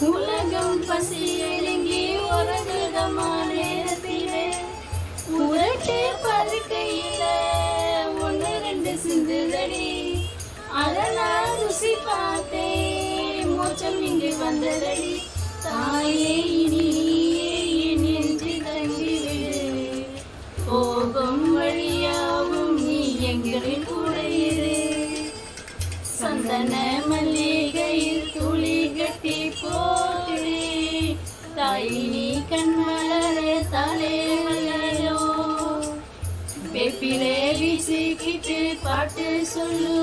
உலகம் பசியடங்கி உறங்குதமா நேரத்திலே உரட்டு படுக்கையில ஒன்று ரெண்டு சிந்துதடி அதனால் ருசி பார்த்தேன் மோச்சம் இங்கு வந்ததடி தாயே இனி என் நெஞ்சு தங்கிவிடு போகும் வழியாவும் நீ எங்களின் கூட இரு சந்தன மல்லிகையில் துளி கட்டி போடு தாய் நீ கண்மலர தலைவலையோ வெப்பிலே வீசிக்கிட்டு பாட்டு சொல்லு